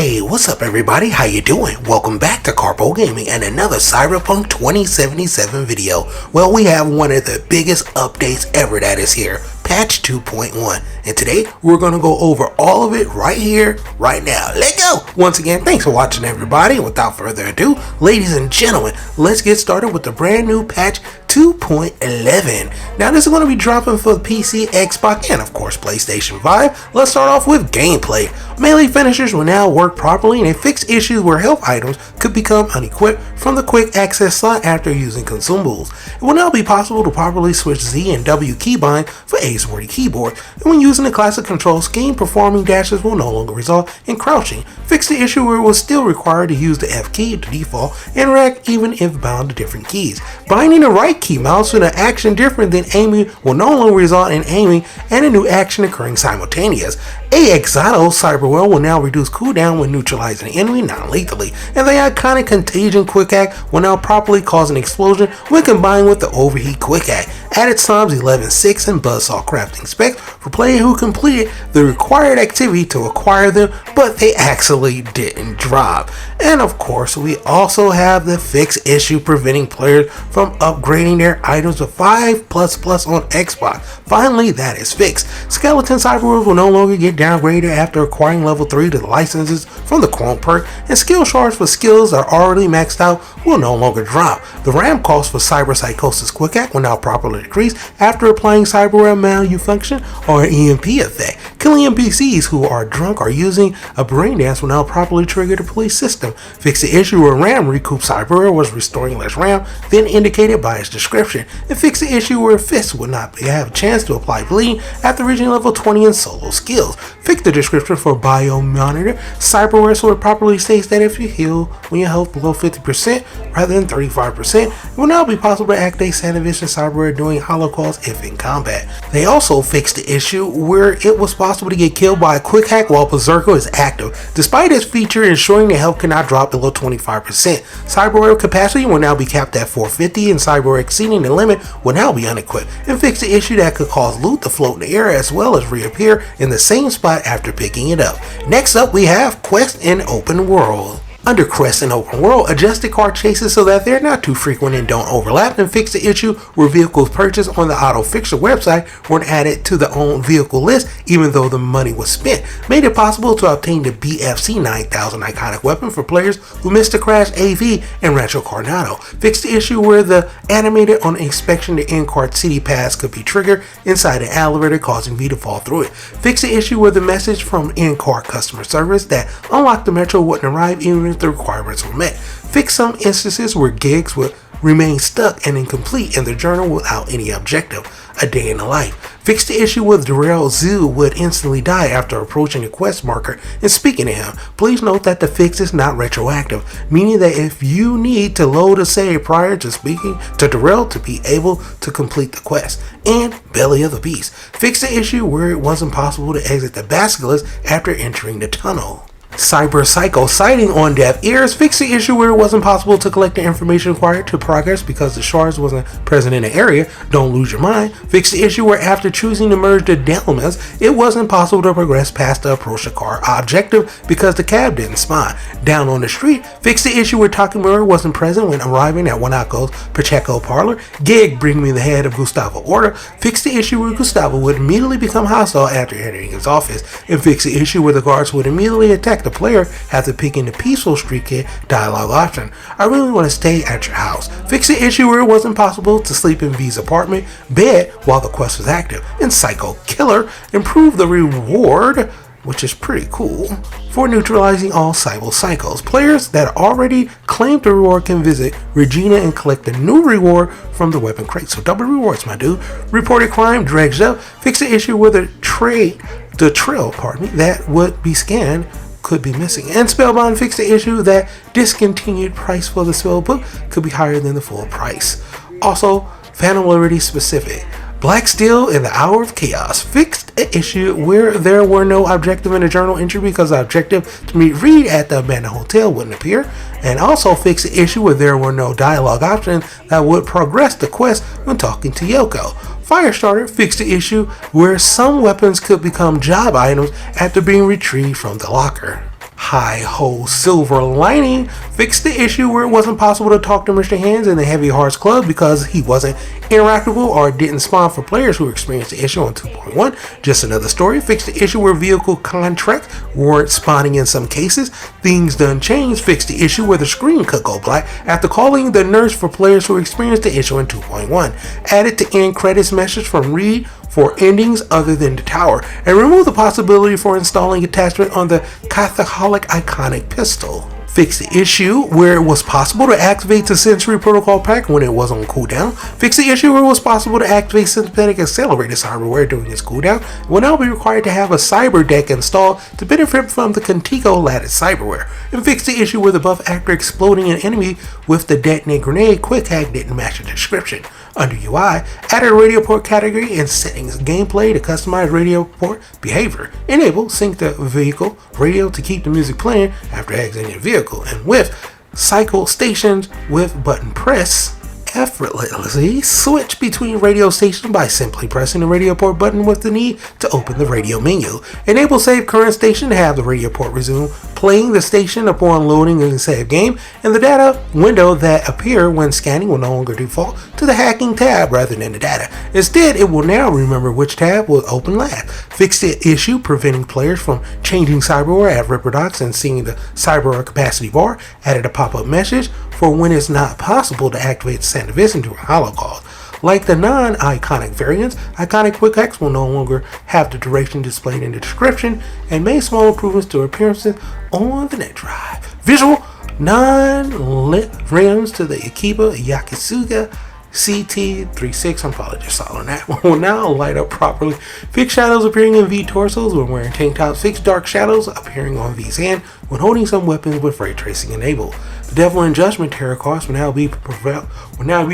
Hey, what's up everybody? How you doing? Welcome back to Karpo Gaming and another Cyberpunk 2077 video. Well, we have one of the biggest updates ever that is here, patch 2.1. And today we're going to go over all of it right here, right now. Let's go! Once again, thanks for watching everybody. Without further ado, ladies and gentlemen, let's get started with the brand new patch 2.11. Now this is going to be dropping for the PC, Xbox, and of course PlayStation 5. Let's start off with gameplay. Melee finishers will now work properly, and they fix issues where health items could become unequipped from the quick access slot after using consumables. It will now be possible to properly switch Z and W keybind for a QWERTY keyboard, and when using the classic control scheme, performing dashes will no longer result in crouching. Fix the issue where it was still required to use the F key to default and rack even if bound to different keys. Binding the right key mouse with an action different than aiming will no longer result in aiming and a new action occurring simultaneous. A.a.a. Cyberwell will now reduce cooldown when neutralizing an enemy non-lethally, and the iconic Contagion Quick Act will now properly cause an explosion when combined with the Overheat Quick Act. Added Psalms 11.6 and Buzzsaw crafting specs for players who completed the required activity to acquire them, but they actually didn't drop. And of course, we also have the fix issue preventing players from upgrading their items to 5++ on Xbox. Finally, that is fixed. Skeleton Cyberwolves will no longer get downgraded after acquiring level 3 to the licenses from the Clone perk, and skill shards for skills that are already maxed out will no longer drop. The RAM cost for Cyber Psychosis Quick Act will now properly decrease after applying cyberware malfunction or EMP effect. Killing NPCs who are drunk or using a brain dance will now properly trigger the police system. Fix the issue where RAM recoup cyberware was restoring less RAM than indicated by its description, and fix the issue where Fist would not have a chance to apply bleeding after reaching level 20 in solo skills. Fix the description for Biomonitor cyberware so it properly states that if you heal when your health below 50% rather than 35%, it will now be possible to activate Sanivision cyberware doing hollow calls if in combat. They also fixed the issue where it was possible to get killed by a quick hack while Berserker is active, despite its feature ensuring the health cannot drop below 25%. Cyberware capacity will now be capped at 450, and cyberware exceeding the limit will now be unequipped, and fix the issue that could cause loot to float in the air as well as reappear in the same spot after picking it up. Next up, we have Quest in Open World. Under Quest in Open World, adjust the car chases so that they're not too frequent and don't overlap, and fix the issue where vehicles purchased on the Auto Fixer website weren't added to the own vehicle list even though the money was spent. Made it possible to obtain the BFC 9000 iconic weapon for players who missed the Crash AV and Rancho Coronado. Fix the issue where the animated on inspection the in-cart city pass could be triggered inside an elevator causing V to fall through it. Fix the issue where the message from in-cart customer service that unlocked the Metro wouldn't arrive even if the requirements were met. Fix some instances where gigs would remain stuck and incomplete in the journal without any objective. A day in the life. Fix the issue with Darrell Zoo would instantly die after approaching the quest marker and speaking to him. Please note that the fix is not retroactive, meaning that if you need to load a save prior to speaking to Darrell to be able to complete the quest. And Belly of the Beast. Fix the issue where it wasn't possible to exit the basilisk after entering the tunnel. Cyber Psycho sighting on deaf ears. Fix the issue where it wasn't possible to collect the information required to progress because the shards wasn't present in the area. Don't lose your mind. Fix the issue where after choosing to merge the dilemmas, it wasn't possible to progress past the approach the car objective because the cab didn't spawn. Down on the street. Fix the issue where Takemura wasn't present when arriving at Wanako's Pacheco Parlor. Gig bring me the head of Gustavo Order. Fix the issue where Gustavo would immediately become hostile after entering his office. And fix the issue where the guards would immediately attack the player after picking the Peaceful Street Kid dialogue option. I really want to stay at your house. Fix the issue where it wasn't possible to sleep in V's apartment bed while the quest was active. And Psycho Killer improve the reward, which is pretty cool, for neutralizing all cyber psychos. Players that already claimed the reward can visit Regina and collect the new reward from the weapon crate. So double rewards, my dude. Reported crime dredged up. Fix the issue where the trail that would be scanned could be missing. And Spellbound fixed the issue that discontinued price for the spell book could be higher than the full price. Also, Phantom Liberty specific. Black Steel in the Hour of Chaos fixed an issue where there were no objective in the journal entry because the objective to meet Reed at the abandoned hotel wouldn't appear, and also fixed the issue where there were no dialogue options that would progress the quest when talking to Yoko. Firestarter fixed the issue where some weapons could become job items after being retrieved from the locker. Hi-ho Silver Lining fixed the issue where it wasn't possible to talk to Mr. Hands in the Heavy Hearts Club because he wasn't interactable or didn't spawn for players who experienced the issue on 2.1. Just Another Story fixed the issue where vehicle contracts weren't spawning in some cases. Things Done Changed fixed the issue where the screen could go black after calling the nurse for players who experienced the issue in 2.1. Added to end credits message from Reed for endings other than the tower, and remove the possibility for installing attachment on the Catholic Iconic pistol. Fix the issue where it was possible to activate the Sensory Protocol pack when it was on cooldown. Fix the issue where it was possible to activate Synthetic Accelerated Cyberware during its cooldown. It will now be required to have a Cyber deck installed to benefit from the Contigo Lattice Cyberware. And fix the issue where the buff after exploding an enemy with the detonate grenade quick hack didn't match the description. Under UI, added a radio port category in settings gameplay to customize radio port behavior. Enable sync the vehicle radio to keep the music playing after exiting the vehicle. And with cycle stations with button press, effortlessly switch between radio stations by simply pressing the radio port button with the need to open the radio menu. Enable save current station to have the radio port resume playing the station upon loading in the save game, and the data window that appear when scanning will no longer default to the hacking tab rather than the data. Instead, it will now remember which tab was open last. Fix the issue preventing players from changing cyberware at Ripperdocs and seeing the cyberware capacity bar. Added a pop-up message for when it's not possible to activate the Sandivision during holocalls. Like the non-iconic variants, iconic quick hacks will no longer have the duration displayed in the description and made small improvements to appearances on the net drive. Visual non-lit rims to the a.k.a. Yakisuga CT36, I'm probably just solid on that one, will now light up properly. Fix shadows appearing in V torsos when wearing tank tops. Fix dark shadows appearing on V's hand when holding some weapons with ray tracing enabled. The Devil in Judgment tarot cards will now be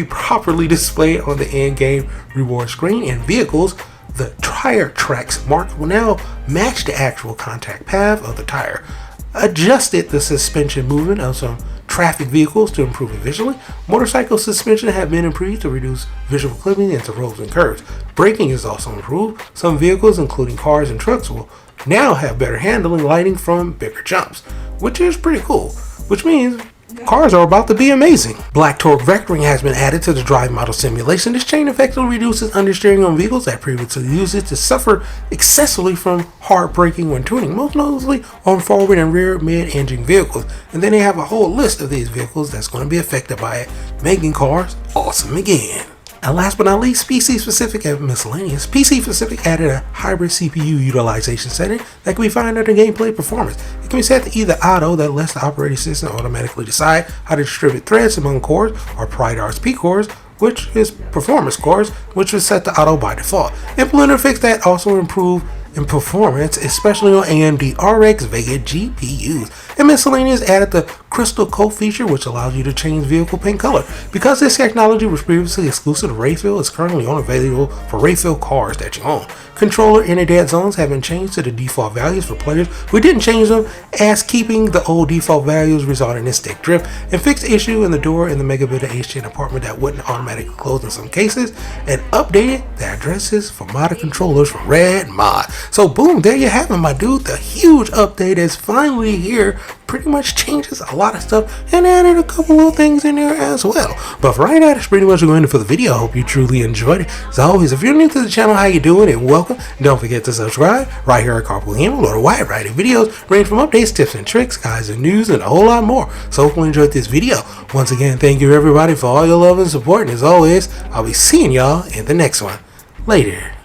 properly displayed on the in-game reward screen, and vehicles. The tire tracks marked will now match the actual contact path of the tire. Adjusted the suspension movement of some traffic vehicles to improve it visually. Motorcycle suspension have been improved to reduce visual clipping into roads and curves. Braking is also improved. Some vehicles, including cars and trucks, will now have better handling lighting from bigger jumps, which is pretty cool, which means cars are about to be amazing. Black torque vectoring has been added to the drive model simulation. This change effectively reduces understeering on vehicles that previously used it to suffer excessively from hard braking when tuning, most notably on forward and rear mid-engine vehicles. And then they have a whole list of these vehicles that's going to be affected by it, making cars awesome again. And last but not least, PC-specific and miscellaneous. PC-specific added a hybrid CPU utilization setting that can be found under gameplay performance. It can be set to either auto, that lets the operating system automatically decide how to distribute threads among cores, or PrideR's P cores, which is performance cores, which is set to auto by default. Implementer fix that also improve in performance, especially on AMD RX Vega GPUs. And miscellaneous added the Crystal Coat feature, which allows you to change vehicle paint color. Because this technology was previously exclusive to Rayfield, it's currently only available for Rayfield cars that you own. Controller inner dead zones have been changed to the default values for players who didn't change them, as keeping the old default values resulted in stick drift, and fixed the issue in the door in the Megabit HN apartment that wouldn't automatically close in some cases, and updated the addresses for modded controllers from Red Mod. So boom, there you have it, my dude. The huge update is finally here. Pretty much changes a lot of stuff and added a couple little things in there as well. But for right now, that's pretty much going to for the video. I hope you truly enjoyed it. As always, if you're new to the channel, how you doing, and welcome. Don't forget to subscribe right here at Karpo Gaming. A lot of wide variety of videos range from updates, tips and tricks, guides and news, and a whole lot more. So hopefully you enjoyed this video. Once again, thank you everybody for all your love and support, and as always, I'll be seeing y'all in the next one. Later.